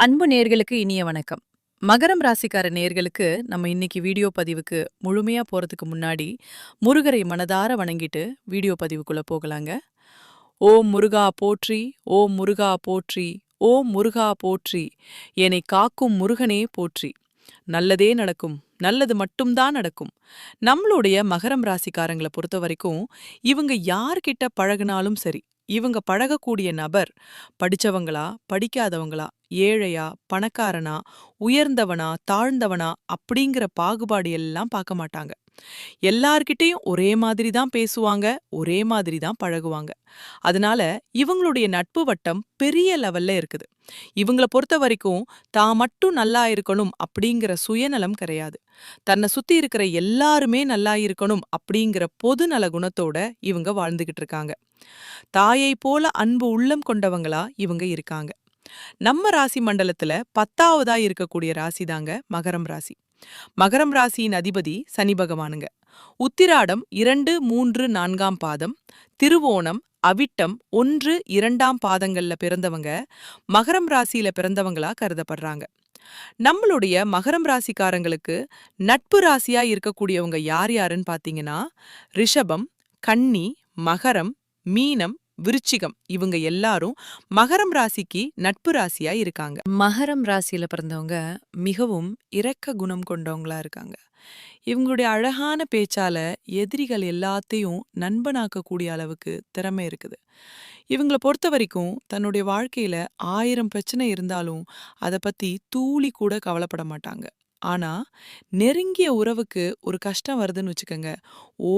அன்பு நேர்களுக்கு இனிய வணக்கம். மகரம் ராசிக்கார நேர்களுக்கு நம்ம இன்னைக்கு வீடியோ பதிவுக்கு முழுமையா போறதுக்கு முன்னாடி முருகரை மனதார வணங்கிட்டு வீடியோ பதிவுக்குள்ள போகலாங்க. ஓம் முருகா போற்றி, ஓம் முருகா போற்றி, ஓம் முருகா போற்றி, என்னை காக்கும் முருகனே போற்றி. நல்லதே நடக்கும், நல்லது மட்டும்தான் நடக்கும். நம்மளுடைய மகரம் ராசிக்காரங்களை பொறுத்த வரைக்கும் இவங்க யார்கிட்ட பழகுனாலும் சரி, இவங்க பழகக்கூடிய நபர் படிச்சவங்களா படிக்காதவங்களா, ஏழையா பணக்காரனா, உயர்ந்தவனா தாழ்ந்தவனா அப்படிங்கிற பாகுபாடு எல்லாம் பார்க்க மாட்டாங்க. எல்லார்கிட்டயும் ஒரே மாதிரி தான் பேசுவாங்க, ஒரே மாதிரி தான் பழகுவாங்க. அதனால இவங்களுடைய நட்பு வட்டம் பெரிய லெவல்ல இருக்குது. இவங்கள பொறுத்த வரைக்கும் தான் மட்டும் நல்லா இருக்கணும் அப்படிங்கிற சுயநலம் கிடையாது. தன்னை சுத்தி இருக்கிற எல்லாருமே நல்லா இருக்கணும் அப்படிங்கிற பொதுநல குணத்தோட இவங்க வாழ்ந்துகிட்டு இருக்காங்க. தாயை போல அன்பு உள்ளம் கொண்டவங்களா இவங்க இருக்காங்க. நம்ம ராசி மண்டலத்துல 10வதா இருக்கக்கூடிய ராசி தாங்க மகரம் ராசி. மகரம் ராசியின் அதிபதி சனி பகவானுங்க. உத்திராடம் 2, 3, 4ஆம் பாதம், திருவோணம், அவிட்டம் 1, 2ஆம் பாதங்கள்ல பிறந்தவங்க மகரம் ராசியில பிறந்தவங்களா கருதப்படுறாங்க. நம்மளுடைய மகரம் ராசிக்காரங்களுக்கு நட்பு ராசியா இருக்கக்கூடியவங்க யார் யாருன்னு பாத்தீங்கன்னா, ரிஷபம், கன்னி, மகரம், மீனம், விருச்சிகம் இவங்க எல்லாரும் மகரம் ராசிக்கு நட்பு ராசியா இருக்காங்க. மகரம் ராசியில பிறந்தவங்க மிகவும் இரக்க குணம் கொண்டவங்களா இருக்காங்க. இவங்களுடைய அழகான பேச்சால எதிரிகள் எல்லாத்தையும் நண்பனாக்கக்கூடிய அளவுக்கு திறமை இருக்குது. இவங்கள பொறுத்த வரைக்கும் தன்னுடைய வாழ்க்கையில 1000 பிரச்சனை இருந்தாலும் அதை பத்தி தூளி கூட கவலைப்பட மாட்டாங்க. ஆனா நெருங்கிய உறவுக்கு ஒரு கஷ்டம் வருதுன்னு வச்சுக்கோங்க,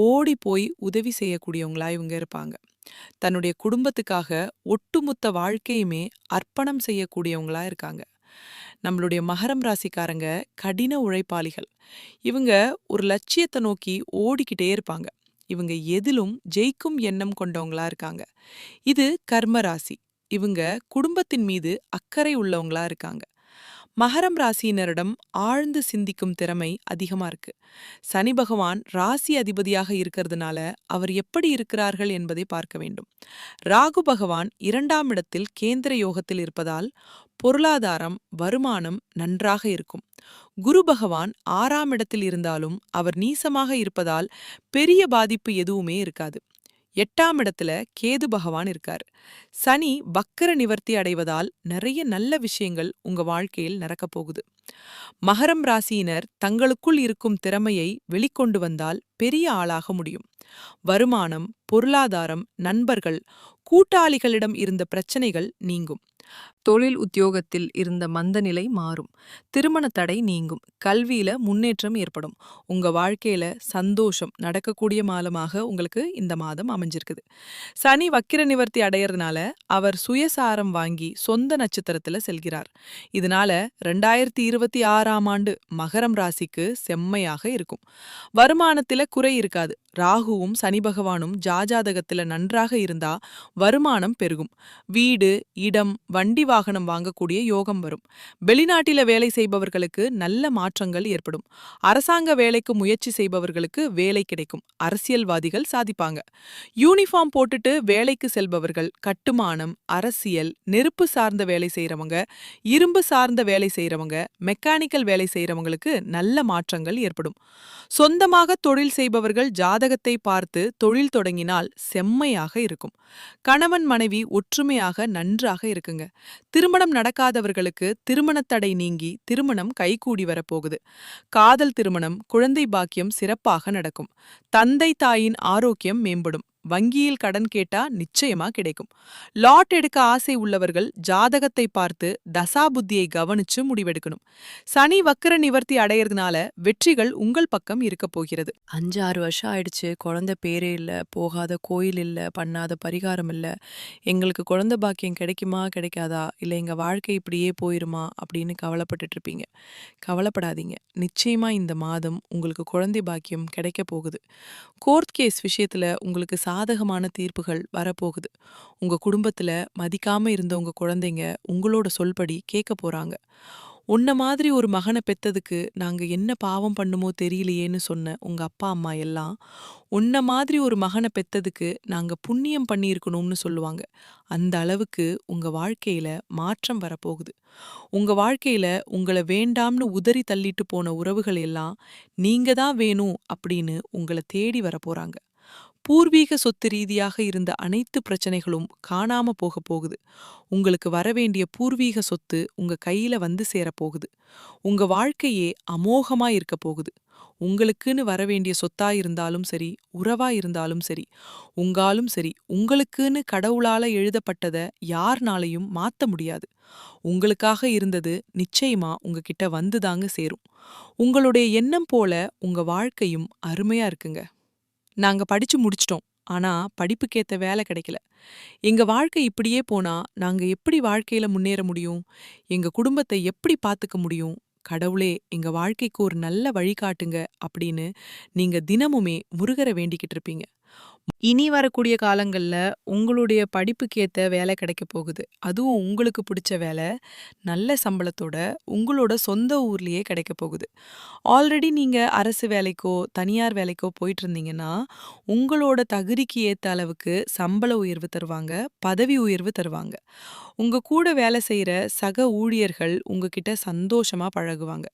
ஓடி போய் உதவி செய்யக்கூடியவங்களா இவங்க இருப்பாங்க. தன்னுடைய குடும்பத்துக்காக ஒட்டுமொத்த வாழ்க்கையுமே அர்ப்பணம் செய்யக்கூடியவங்களா இருக்காங்க. நம்மளுடைய மகரம் ராசிக்காரங்க கடின உழைப்பாளிகள். இவங்க ஒரு லட்சியத்தை நோக்கி ஓடிக்கிட்டே இருப்பாங்க. இவங்க எதிலும் ஜெயிக்கும் எண்ணம் கொண்டவங்களா இருக்காங்க. இது கர்ம ராசி. இவங்க குடும்பத்தின் மீது அக்கறை உள்ளவங்களா இருக்காங்க. மகரம் ராசியினரிடம் ஆழ்ந்து சிந்திக்கும் திறமை அதிகமா இருக்கு. சனி பகவான் ராசி அதிபதியாக இருக்கிறதுனால அவர் எப்படி இருக்கிறார்கள் என்பதை பார்க்க வேண்டும். ராகு பகவான் 2ஆம் இடத்தில் கேந்திர யோகத்தில் இருப்பதால் பொருளாதாரம், வருமானம் நன்றாக இருக்கும். குரு பகவான் 6ஆம் இடத்தில் இருந்தாலும் அவர் நீசமாக இருப்பதால் பெரிய பாதிப்பு எதுவுமே இருக்காது. 8ஆம் இடத்துல கேது பகவான் இருக்கார். சனி வக்கர நிவர்த்தி அடைவதால் நிறைய நல்ல விஷயங்கள் உங்க வாழ்க்கையில் நடக்கப் போகுது. மகரம் ராசியினர் தங்களுக்குள் இருக்கும் திறமையை வெளிக்கொண்டு வந்தால் பெரிய ஆளாக முடியும். வருமானம், பொருளாதாரம், நண்பர்கள், கூட்டாளிகளிடம் இருந்த பிரச்சனைகள் நீங்கும். தொழில் உத்தியோகத்தில் இருந்த மந்தநிலை மாறும். திருமண தடை நீங்கும். கல்வியில முன்னேற்றம் ஏற்படும். உங்க வாழ்க்கையில சந்தோஷம் நடக்கக்கூடிய மாதமாக உங்களுக்கு இந்த மாதம் அமைஞ்சிருக்குது. சனி வக்கிர நிவர்த்தி அடையறதுனால அவர் சுயசாரம் வாங்கி சொந்த நட்சத்திரத்துல செல்கிறார். இதனால 2026ஆம் ஆண்டு மகரம் ராசிக்கு செம்மையாக இருக்கும். வருமானத்தில குறை இருக்காது. ராகுவும் சனி பகவானும் ஜாஜாதகத்துல நன்றாக இருந்தா வருமானம் பெருகும். வீடு, இடம், வண்டி வாகனம் வாங்கக்கூடிய யோகம் வரும். வெளிநாட்டில வேலை செய்பவர்களுக்கு நல்ல மாற்றங்கள் ஏற்படும். அரசாங்க வேலைக்கு முயற்சி செய்பவர்களுக்கு வேலை கிடைக்கும். அரசியல்வாதிகள் சாதிப்பாங்க. யூனிஃபார்ம் போட்டுட்டு வேலைக்கு செல்பவர்கள், கட்டுமானம், அரசியல், நெருப்பு சார்ந்த வேலை செய்யறவங்க, இரும்பு சார்ந்த வேலை செய்யறவங்க, மெக்கானிக்கல் வேலை செய்யறவங்களுக்கு நல்ல மாற்றங்கள் ஏற்படும். சொந்தமாக தொழில் செய்பவர்கள் ஜாதகத்தை பார்த்து தொழில் தொடங்கினால் செம்மையாக இருக்கும். கணவன் மனைவி ஒற்றுமையாக நன்றாக இருக்குங்க. திருமணம் நடக்காதவர்களுக்கு திருமணத் தடை நீங்கி திருமணம் கைகூடி வரப்போகுது. காதல் திருமணம், குழந்தை பாக்கியம் சிறப்பாக நடக்கும். தந்தை தாயின் ஆரோக்கியம் மேம்படும். வங்கியில் கடன் கேட்டா நிச்சயமா கிடைக்கும். லாட் எடுக்க ஆசை உள்ளவர்கள் ஜாதகத்தை பார்த்து தசாபுத்தியை கவனிச்சு முடிவெடுக்கணும். சனி வக்கர நிவர்த்தி அடையறதுனால வெற்றிகள் உங்கள் பக்கம் இருக்க போகிறது. 5-6 வருஷம் ஆயிடுச்சு, குழந்தை பேரே இல்ல, போகாத கோயில் இல்ல, பண்ணாத பரிகாரம் இல்ல, எங்களுக்கு குழந்தை பாக்கியம் கிடைக்குமா கிடைக்காதா, இல்ல எங்க வாழ்க்கை இப்படியே போயிருமா அப்படின்னு கவலைப்பட்டுட்டு இருப்பீங்க. கவலைப்படாதீங்க. நிச்சயமா இந்த மாதம் உங்களுக்கு குழந்தை பாக்கியம் கிடைக்க போகுது. கோர்ட் கேஸ் விஷயத்துல உங்களுக்கு சாதகமான தீர்ப்புகள் வரப்போகுது. உங்க குடும்பத்துல மதிக்காம இருந்த உங்க குழந்தைங்க உங்களோட சொல்படி கேட்க போறாங்க. உன்ன மாதிரி ஒரு மகன பெத்ததுக்கு நாங்க என்ன பாவம் பண்ணுமோ தெரியலையேன்னு சொன்ன உங்க அப்பா அம்மா எல்லாம் உன்ன மாதிரி ஒரு மகன பெத்ததுக்கு நாங்க புண்ணியம் பண்ணியிருக்கணும்னு சொல்லுவாங்க. அந்த அளவுக்கு உங்க வாழ்க்கையில மாற்றம் வரப்போகுது. உங்க வாழ்க்கையில உங்கள வேண்டாம்னு உதறி தள்ளிட்டு போன உறவுகள் எல்லாம் நீங்க தான் வேணும் அப்படின்னு உங்கள தேடி வரப்போறாங்க. பூர்வீக சொத்து ரீதியாக இருந்த அனைத்து பிரச்சனைகளும் காணாம போகப் போகுது. உங்களுக்கு வரவேண்டிய பூர்வீக சொத்து உங்க கையில வந்து சேரப்போகுது. உங்க வாழ்க்கையே அமோகமா இருக்கப் போகுது. உங்களுக்குன்னு வரவேண்டிய சொத்தா இருந்தாலும் சரி, உறவா இருந்தாலும் சரி, உங்காலும் சரி, உங்களுக்குன்னு கடவுளால எழுதப்பட்டத யார்னாலையும் மாத்த முடியாது. உங்களுக்காக இருந்தது நிச்சயமா உங்ககிட்ட வந்துதாங்க சேரும். உங்களுடைய எண்ணம் போல உங்க வாழ்க்கையும் அருமையா இருக்குங்க. நாங்க படிச்சு முடிச்சிட்டோம். ஆனா படிப்புக்கேத்த வேலை கிடைக்கல. எங்க வாழ்க்கை இப்படியே போனா நாங்க எப்படி வாழ்க்கையில முன்னேற முடியும்? எங்க குடும்பத்தை எப்படி பாத்துக்க முடியும்? கடவுளே எங்க வாழ்க்கைக்கு ஒரு நல்ல வழி காட்டுங்க அப்படின்னு நீங்க தினமுமே முருகர வேண்டிக்கிட்டு இருப்பீங்க. இனி வரக்கூடிய காலங்கள்ல உங்களுடைய படிப்புக்கு ஏத்த வேலை கிடைக்க போகுது. அதுவும் உங்களுக்கு பிடிச்ச வேலை, நல்ல சம்பளத்தோட, உங்களோட சொந்த ஊர்லயே கிடைக்க போகுது. ஆல்ரெடி நீங்க அரசு வேலைக்கோ, தனியார் வேலைக்கோ போயிட்டு இருந்தீங்கன்னா, உங்களோட தகுதிக்கு ஏத்த அளவுக்கு சம்பள உயர்வு தருவாங்க, பதவி உயர்வு தருவாங்க. உங்க கூட வேலை செய்யற சக ஊழியர்கள் உங்ககிட்ட சந்தோஷமா பழகுவாங்க.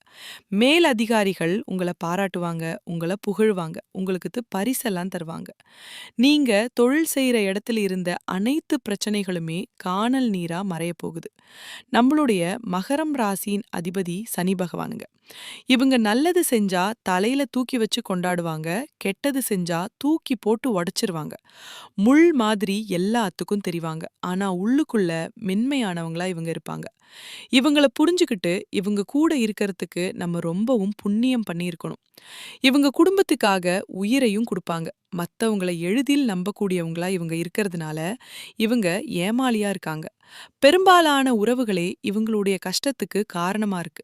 மேல் அதிகாரிகள் உங்கள பாராட்டுவாங்க, உங்கள புகழ்வாங்க, உங்களுக்கு பரிசெல்லாம் தருவாங்க. நீங்க தொழில் செய்யற இடத்துல இருந்த அனைத்து பிரச்சனைகளுமே கானல் நீரா மறையப் போகுது. நம்மளுடைய மகரம் ராசியின் அதிபதி சனி பகவானுங்க. இவங்க நல்லது செஞ்சா தலையில தூக்கி வச்சு கொண்டாடுவாங்க, கெட்டது செஞ்சா தூக்கி போட்டு உடைச்சிருவாங்க. முள் மாதிரி எல்லாத்துக்கும் தெரிவாங்க. ஆனா உள்ளுக்குள்ள மென்மையானவங்களா இவங்க இருப்பாங்க. இவங்கள புரிஞ்சுகிட்டு இவங்க கூட இருக்கறதுக்கு நம்ம ரொம்பவும் புண்ணியம் பண்ணியிருக்கணும். இவங்க குடும்பத்துக்காக உயிரையும் குடுப்பாங்க. மத்தவங்கள எளிதில் நம்பக்கூடியவங்களா இவங்க இருக்கறதுனால இவங்க ஏமாளியா இருக்காங்க. பெரும்பாலான உறவுகளே இவங்களுடைய கஷ்டத்துக்கு காரணமா இருக்கு.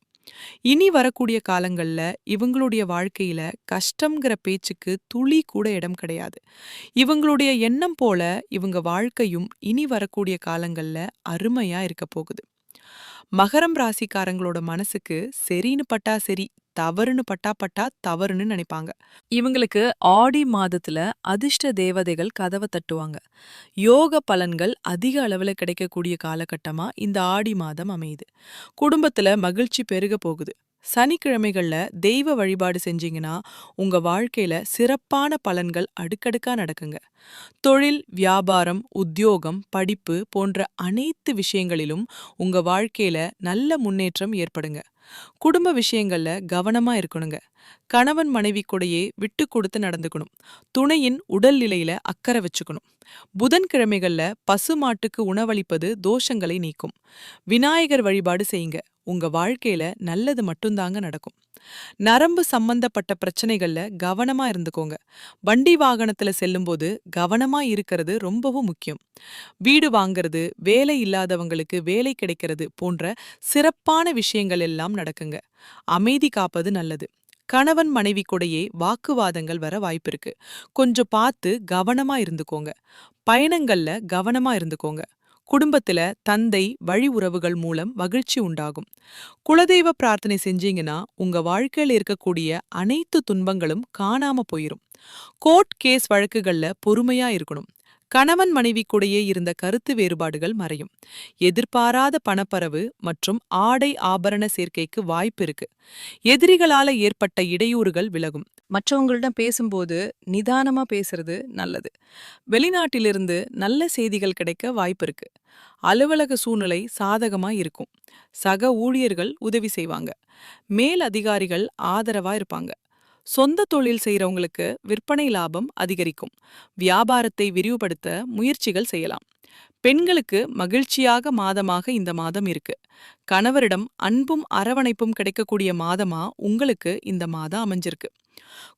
இனி வரக்கூடிய காலங்கள்ல இவங்களுடைய வாழ்க்கையில கஷ்டம்ங்கிற பேச்சுக்கு துளி கூட இடம் கிடையாது. இவங்களுடைய எண்ணம் போல இவங்க வாழ்க்கையும் இனி வரக்கூடிய காலங்கள்ல அருமையா இருக்க போகுது. மகரம் ராசிக்காரங்களோட மனசுக்கு சரின்னு பட்டா சரி, தவறுன்னு பட்டா பட்டா தவறுன்னு நினைப்பாங்க. இவங்களுக்கு ஆடி மாதத்துல அதிர்ஷ்ட தேவதைகள் கதவை தட்டுவாங்க. யோக பலன்கள் அதிக அளவுல கிடைக்கக்கூடிய காலகட்டமா இந்த ஆடி மாதம் அமையுது. குடும்பத்துல மகிழ்ச்சி பெருக போகுது. சனிக்கிழமைகள்ல தெய்வ வழிபாடு செஞ்சீங்கன்னா உங்க வாழ்க்கையில சிறப்பான பலன்கள் அடுக்கடுக்கா நடக்குங்க. தொழில், வியாபாரம், உத்தியோகம், படிப்பு போன்ற அனைத்து விஷயங்களிலும் உங்க வாழ்க்கையில நல்ல முன்னேற்றம் ஏற்படுங்க. குடும்ப விஷயங்கள்ல கவனமா இருக்கணுங்க. கணவன் மனைவி கூடயே விட்டு கொடுத்து நடந்துக்கணும். துணையின் உடல்நிலையில அக்கறை வச்சுக்கணும். புதன்கிழமைகள்ல பசுமாட்டுக்கு உணவளிப்பது தோஷங்களை நீக்கும். விநாயகர் வழிபாடு செய்யுங்க. உங்க வாழ்க்கையில நல்லது மட்டும்தாங்க நடக்கும். நரம்பு சம்பந்தப்பட்ட பிரச்சனைகள்ல கவனமா இருந்துக்கோங்க. வண்டி வாகனத்துல செல்லும்போது கவனமா இருக்கிறது ரொம்பவும் முக்கியம். வீடு வாங்குறது, வேலை இல்லாதவங்களுக்கு வேலை கிடைக்கிறது போன்ற சிறப்பான விஷயங்கள் எல்லாம் நடக்குங்க. அமைதி காப்பது நல்லது. கணவன் மனைவி கூடயே வாக்குவாதங்கள் வர வாய்ப்பிருக்கு. கொஞ்சம் பார்த்து கவனமா இருந்துக்கோங்க. பயணங்கள்ல கவனமா இருந்துக்கோங்க. குடும்பத்துல தந்தை வழி உறவுகள் மூலம் மகிழ்ச்சி உண்டாகும். குலதெய்வ பிரார்த்தனை செஞ்சீங்கன்னா உங்க வாழ்க்கையில இருக்கக்கூடிய அனைத்து துன்பங்களும் காணாம போயிரும். கோர்ட் கேஸ் வழக்குகள்ல பொறுமையா இருக்கணும். கணவன் மனைவி கூடயே இருந்த கருத்து வேறுபாடுகள் மறையும். எதிர்பாராத பணப்பரவு மற்றும் ஆடை ஆபரண சேர்க்கைக்கு வாய்ப்பு இருக்கு. எதிரிகளால ஏற்பட்ட இடையூறுகள் விலகும். மற்றவங்களிடம் பேசும்போது நிதானமா பேசுறது நல்லது. வெளிநாட்டிலிருந்து நல்ல செய்திகள் கிடைக்க வாய்ப்பு இருக்கு. அலுவலக சூழ்நிலை சாதகமா இருக்கும். சக ஊழியர்கள் உதவி செய்வாங்க. மேல் அதிகாரிகள் ஆதரவா இருப்பாங்க. சொந்த தொழில் செய்றவங்களுக்கு விற்பனை லாபம் அதிகரிக்கும். வியாபாரத்தை விரிவுபடுத்த முயற்சிகள் செய்யலாம். பெண்களுக்கு மகிழ்ச்சியாக மாதமாக இந்த மாதம் இருக்கு. கணவரிடம் அன்பும் அரவணைப்பும் கிடைக்கக்கூடிய மாதமா உங்களுக்கு இந்த மாதம் அமைஞ்சிருக்கு.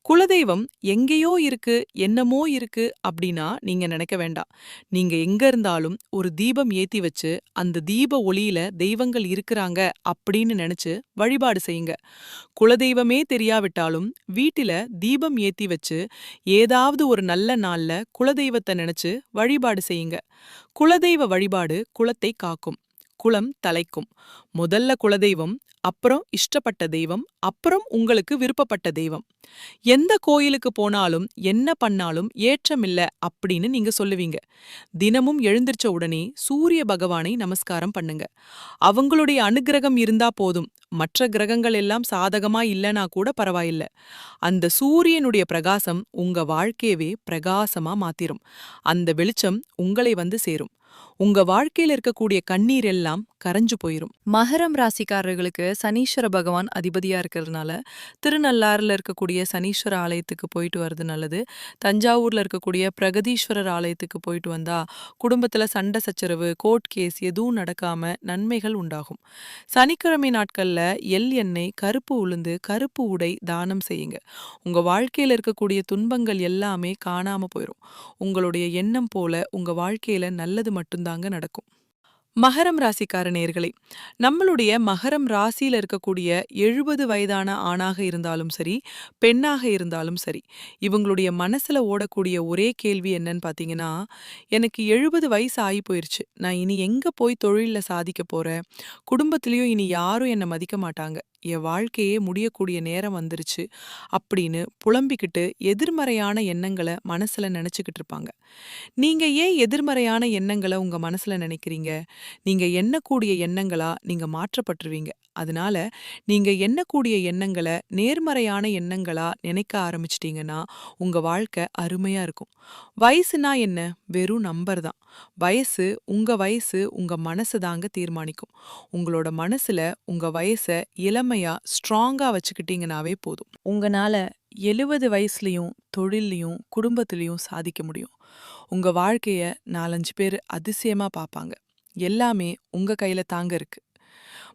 குலதெய்வம் எங்கேயோ இருக்கு, என்னமோ இருக்கு அப்படின்னா நீங்க நினைக்க வேண்டாம். நீங்க எங்க இருந்தாலும் ஒரு தீபம் ஏத்தி வச்சு அந்த தீப ஒளியில தெய்வங்கள் இருக்கிறாங்க அப்படின்னு நினைச்சு வழிபாடு செய்யுங்க. குலதெய்வமே தெரியாவிட்டாலும் வீட்டில தீபம் ஏத்தி வச்சு ஏதாவது ஒரு நல்ல நாள்ல குலதெய்வத்தை நினைச்சு வழிபாடு செய்யுங்க. குலதெய்வ வழிபாடு குலத்தை காக்கும். குலம் தலைக்கும். முதல்ல குலதெய்வம், அப்புறம் இஷ்டப்பட்ட தெய்வம், அப்புறம் உங்களுக்கு விருப்பப்பட்ட தெய்வம். எந்த கோயிலுக்கு போனாலும் என்ன பண்ணாலும் ஏற்றமில்ல அப்படின்னு நீங்க சொல்லுவீங்க. தினமும் எழுந்திருச்ச உடனே சூரிய பகவானை நமஸ்காரம் பண்ணுங்க. அவங்களுடைய அனுக்கிரகம் இருந்தா போதும். மற்ற கிரகங்கள் எல்லாம் சாதகமா இல்லனா கூட பரவாயில்ல. அந்த சூரியனுடைய பிரகாசம் உங்க வாழ்க்கையவே பிரகாசமா மாத்திரும். அந்த வெளிச்சம் உங்களை வந்து சேரும். உங்க வாழ்க்கையில இருக்கக்கூடிய கண்ணீர் எல்லாம் கரைஞ்சு போயிரும். மகரம் ராசிக்காரர்களுக்கு சனீஸ்வர பகவான் அதிபதியா இருக்கிறதுனால திருநள்ளாறுல இருக்கக்கூடிய சனீஸ்வர ஆலயத்துக்கு போயிட்டு வர்றது நல்லது. தஞ்சாவூர்ல இருக்கக்கூடிய பிரகதீஸ்வரர் ஆலயத்துக்கு போயிட்டு வந்தா குடும்பத்துல சண்டை சச்சரவு, கோர்ட் கேஸ் எதுவும் நடக்காம நன்மைகள் உண்டாகும். சனிக்கிழமை நாட்கள்ல எண்ணெய், கருப்பு உளுந்து, கருப்பு உடை தானம் செய்யுங்க. உங்க வாழ்க்கையில இருக்கக்கூடிய துன்பங்கள் எல்லாமே காணாம போயிரும். உங்களுடைய எண்ணம் போல உங்க வாழ்க்கையில நல்லது மட்டும்தாங்க நடக்கும். மகரம் ராசிக்கார நேயர்களே, நம்மளுடைய மகரம் ராசியில இருக்கக்கூடிய 70 வயதான ஆணாக இருந்தாலும் சரி, பெண்ணாக இருந்தாலும் சரி, இவங்களுடைய மனசுல ஓடக்கூடிய ஒரே கேள்வி என்னன்னு பாத்தீங்கன்னா, எனக்கு 70 வயசு ஆகி போயிருச்சு. நான் இனி எங்க போய் தொழில்ல சாதிக்க போறேன்? குடும்பத்திலயும் இனி யாரும் என்ன மதிக்க மாட்டாங்க. என் வாழ்க்கையே முடியக்கூடிய நேரம் வந்துருச்சு அப்படின்னு புலம்பிக்கிட்டு எதிர்மறையான எண்ணங்கள மனசுல நினைச்சுக்கிட்டு இருப்பாங்க. நீங்க ஏன் எதிர்மறையான எண்ணங்கள உங்க மனசுல நினைக்கிறீங்க? நீங்க எண்ணக்கூடிய எண்ணங்களா நீங்க மாற்றப்பட்டுருவீங்க. அதனால நீங்க எண்ணக்கூடிய எண்ணங்கள நேர்மறையான எண்ணங்களா நினைக்க ஆரம்பிச்சிட்டீங்கன்னா, உங்க வாழ்க்கை அருமையா இருக்கும். வயசுனா என்ன? வெறும் நம்பர் தான். வயசு உங்க மனசு தாங்க தீர்மானிக்கும். உங்களோட மனசுல உங்க வயச இளமையா, ஸ்ட்ராங்கா வச்சுக்கிட்டீங்கனாவே போதும். உங்கனால 70 வயசுலயும், தொழில்லயும், குடும்பத்திலயும் சாதிக்க முடியும். உங்க வாழ்க்கைய 4, 5 பேரு அதிசயமா பாப்பாங்க. எல்லாமே உங்க கையில தாங்க இருக்கு.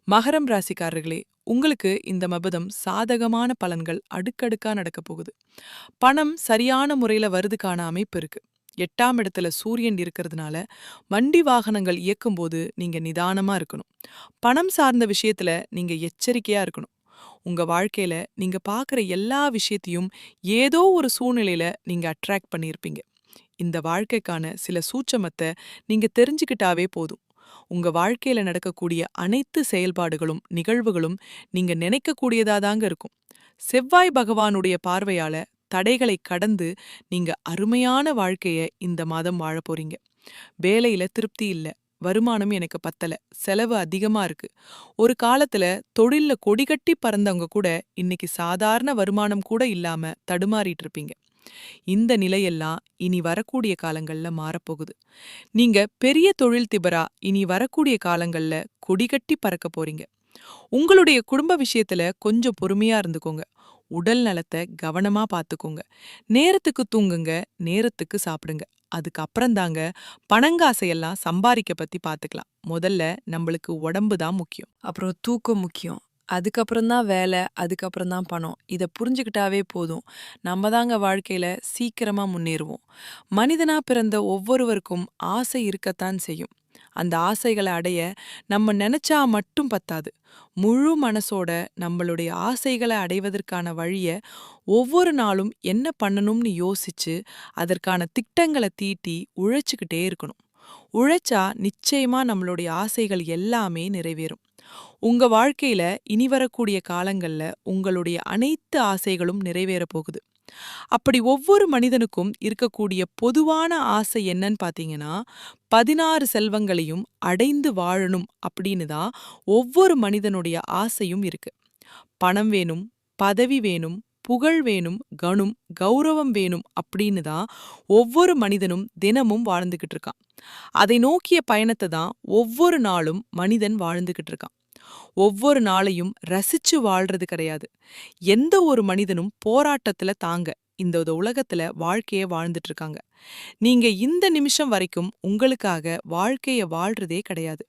மகரம் ராசிக்காரர்களே, உங்களுக்கு இந்த மபதம் சாதகமான பலன்கள் அடுக்கடுக்கா நடக்க போகுது. பணம் சரியான முறையில வருதுக்கான அமைப்பு இருக்கு. 8ஆம் இடத்துல சூரியன் இருக்கிறதுனால வண்டி வாகனங்கள் இயக்கும்போது நீங்க நிதானமா இருக்கணும். பணம் சார்ந்த விஷயத்துல நீங்க எச்சரிக்கையா இருக்கணும். உங்க வாழ்க்கையில நீங்க பார்க்குற எல்லா விஷயத்தையும் ஏதோ ஒரு சூழ்நிலையில நீங்க அட்ராக்ட் பண்ணியிருப்பீங்க. இந்த வாழ்க்கைக்கான சில சூட்சமத்தை நீங்க தெரிஞ்சுக்கிட்டாவே போதும். உங்க வாழ்க்கையில நடக்கக்கூடிய அனைத்து செயல்பாடுகளும், நிகழ்வுகளும் நீங்க நினைக்கக்கூடியதா தாங்க இருக்கும். செவ்வாய் பகவானுடைய பார்வையால தடைகளை கடந்து நீங்க அருமையான வாழ்க்கைய இந்த மாதம் வாழப் போறீங்க. வேலையில திருப்தி இல்ல. வருமானம் எனக்கு பத்தல. செலவு அதிகமா இருக்கு. ஒரு காலத்துல தொழில்ல கொடிகட்டி பறந்தவங்க கூட இன்னைக்கு சாதாரண வருமானம் கூட இல்லாம தடுமாறிட்டு இருப்பீங்க. இந்த நிலையெல்லாம் இனி வரக்கூடிய காலங்கள்ல மாறப்போகுது. நீங்க பெரிய தொழில்திபரா இனி வரக்கூடிய காலங்கள்ல கொடிகட்டி பறக்க போறீங்க. உங்களுடைய குடும்ப விஷயத்துல கொஞ்சம் பொறுமையா இருந்துக்கோங்க. உடல் நலத்தை கவனமா பாத்துக்கோங்க. நேரத்துக்கு தூங்குங்க, நேரத்துக்கு சாப்பிடுங்க. அதுக்கப்புறம் தாங்க பணங்காசையெல்லாம் சம்பாரிக்க பத்தி பாத்துக்கலாம். முதல்ல நம்மளுக்கு உடம்பு தான் முக்கியம். அப்புறம் தூக்கம் முக்கியம். அதுக்கப்புறம் தான் வேலை, அதுக்கப்புறம் தான் பணம். இத புரிஞ்சுக்கிட்டாவே போதும். நம்ம தாங்க வாழ்க்கையில சீக்கிரமா முன்னேறுவோம். மனிதனா பிறந்த ஒவ்வொருவருக்கும் ஆசை இருக்கத்தான் செய்யும். அந்த ஆசைகளை அடைய நம்ம நினைச்சா மட்டும் பத்தாது. முழு மனசோட நம்மளுடைய ஆசைகளை அடைவதற்கான வழிய ஒவ்வொரு நாளும் என்ன பண்ணணும்னு யோசிச்சு அதற்கான திட்டங்களை தீட்டி உழைச்சுக்கிட்டே இருக்கணும். உழைச்சா நிச்சயமா நம்மளுடைய ஆசைகள் எல்லாமே நிறைவேறும். உங்க வாழ்க்கையில இனி வரக்கூடிய காலங்கள்ல உங்களுடைய அனைத்து ஆசைகளும் நிறைவேற போகுது. அப்படி ஒவ்வொரு மனிதனுக்கும் இருக்கக்கூடிய பொதுவான ஆசை என்னன்னு பாத்தீங்கன்னா, 16 செல்வங்களையும் அடைந்து வாழணும் அப்படின்னு தான் ஒவ்வொரு மனிதனுடைய ஆசையும் இருக்கு. பணம் வேணும், பதவி வேணும், புகழ் வேணும், கௌரவம் வேணும் அப்படின்னு தான் ஒவ்வொரு மனிதனும் தினமும் வாழ்ந்துகிட்டு இருக்கான். அதை நோக்கிய பயணத்தை தான் ஒவ்வொரு நாளும் மனிதன் வாழ்ந்துகிட்டு இருக்கான். ஒவ்வொரு நாளையும் ரசிச்சு வாழ்றது கிடையாது. எந்த ஒரு மனிதனும் போராட்டத்துல தாங்க இந்த உலகத்துல வாழ்க்கைய வாழ்ந்துட்டு இருக்காங்க. நீங்க இந்த நிமிஷம் வரைக்கும் உங்களுக்காக வாழ்க்கைய வாழ்றதே கிடையாது.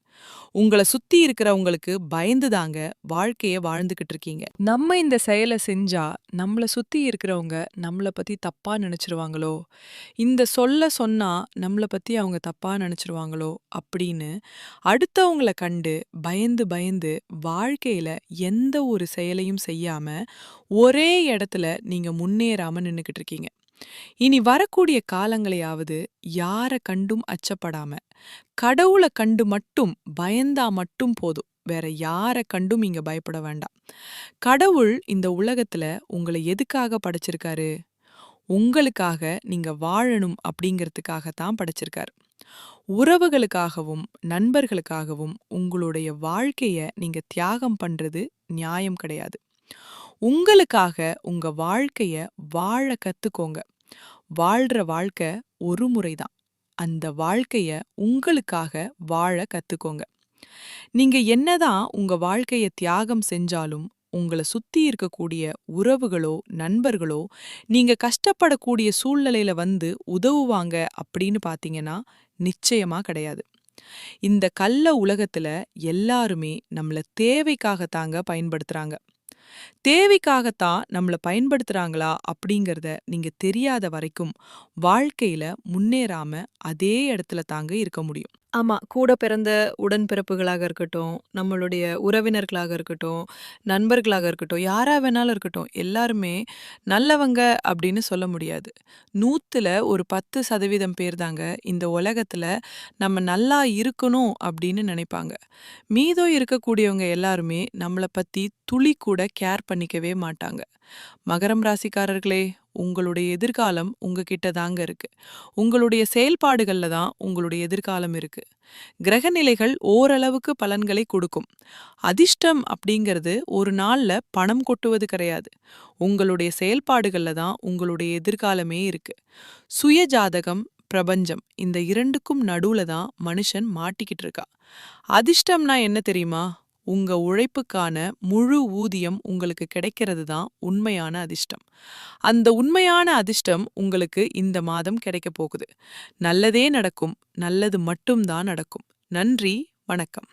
உங்கள சுத்தி இருக்கிறவங்களுக்கு பயந்துதாங்க வாழ்க்கைய வாழ்ந்துகிட்டு இருக்கீங்க. நம்ம இந்த செயலை செஞ்சா நம்மள சுத்தி இருக்கிறவங்க நம்மள பத்தி தப்பா நினைச்சிருவாங்களோ, இந்த சொன்னா நம்மள பத்தி அவங்க தப்பா நினைச்சிருவாங்களோ அப்படின்னு அடுத்தவங்கள கண்டு பயந்து பயந்து வாழ்க்கையில எந்த ஒரு செயலையும் செய்யாம ஒரே இடத்துல நீங்க முன்னேறாம நின்னுக்கிட்டு இருக்கீங்க. இனி வரக்கூடிய காலங்களையாவது யார கண்டும் அச்சப்படாம கடவுள கண்டு மட்டும் பயந்தா மட்டும் போதும். வேற யார கண்டும் இங்க பயப்பட வேண்டாம். கடவுள் இந்த உலகத்துல உங்கள எதுக்காக படைச்சிருக்காரு? உங்களுக்காக நீங்க வாழணும் அப்படிங்கிறதுக்காக தான் படைச்சிருக்காரு. உறவுகளுக்காகவும், நண்பர்களுக்காகவும் உங்களுடைய வாழ்க்கைய நீங்க தியாகம் பண்றது நியாயம் கிடையாது. உங்களுக்காக உங்க வாழ்க்கைய வாழ கத்துக்கோங்க. வாழ்ற வாழ்க்கை ஒரு முறை தான். அந்த வாழ்க்கைய உங்களுக்காக வாழ கத்துக்கோங்க. நீங்க என்னதான் உங்க வாழ்க்கைய தியாகம் செஞ்சாலும், உங்கள சுத்தி இருக்கக்கூடிய உறவுகளோ, நண்பர்களோ, நீங்க கஷ்டப்படக்கூடிய சூழ்நிலையில வந்து உதவுவாங்க அப்படின்னு பார்த்தீங்கன்னா, நிச்சயமா கிடையாது. இந்த கள்ள உலகத்துல எல்லாருமே நம்மள தேவைக்காக தாங்க பயன்படுத்துறாங்க. தேவைக்காகத்தான் நம்மள பயன்படுத்துறாங்களா அப்படிங்கறத நீங்க தெரியாத வரைக்கும் வாழ்க்கையில முன்னேறாம அதே இடத்துல தாங்க இருக்க முடியும். ஆமா. கூட பிறந்த உடன்பிறப்புகளாக இருக்கட்டும், நம்மளுடைய உறவினர்களாக இருக்கட்டும், நண்பர்களாக இருக்கட்டும், யாரா வேணாலும் இருக்கட்டும், எல்லாருமே நல்லவங்க அப்படின்னு சொல்ல முடியாது. 100ல ஒரு 10% பேர் தாங்க இந்த உலகத்துல நம்ம நல்லா இருக்கணும் அப்படின்னு நினைப்பாங்க. மீதம் இருக்கக்கூடியவங்க எல்லாருமே நம்மள பத்தி துளி கூட கேர் பண்ணிக்கவே மாட்டாங்க. மகரம் ராசிக்காரர்களே, உங்களுடைய எதிர்காலம் உங்ககிட்ட தாங்க இருக்கு. உங்களுடைய செயல்பாடுகள்ல தான் உங்களுடைய எதிர்காலம் இருக்கு. கிரகநிலைகள் ஓரளவுக்கு பலன்களை கொடுக்கும். அதிர்ஷ்டம் அப்படிங்கிறது ஒரு நாள்ல பணம் கொட்டுவது கிடையாது. உங்களுடைய செயல்பாடுகள்ல தான் உங்களுடைய எதிர்காலமே இருக்கு. சுய ஜாதகம், பிரபஞ்சம் இந்த இரண்டுக்கும் நடுவுல தான் மனுஷன் மாட்டிக்கிட்டு இருக்கா. அதிர்ஷ்டம்னா என்ன தெரியுமா? உங்க உழைப்புக்கான முழு ஊதியம் உங்களுக்கு கிடைக்கிறது தான் உண்மையான அதிர்ஷ்டம். அந்த உண்மையான அதிர்ஷ்டம் உங்களுக்கு இந்த மாதம் கிடைக்கப் போகுது. நல்லதே நடக்கும். நல்லது மட்டும் தான் நடக்கும். நன்றி. வணக்கம்.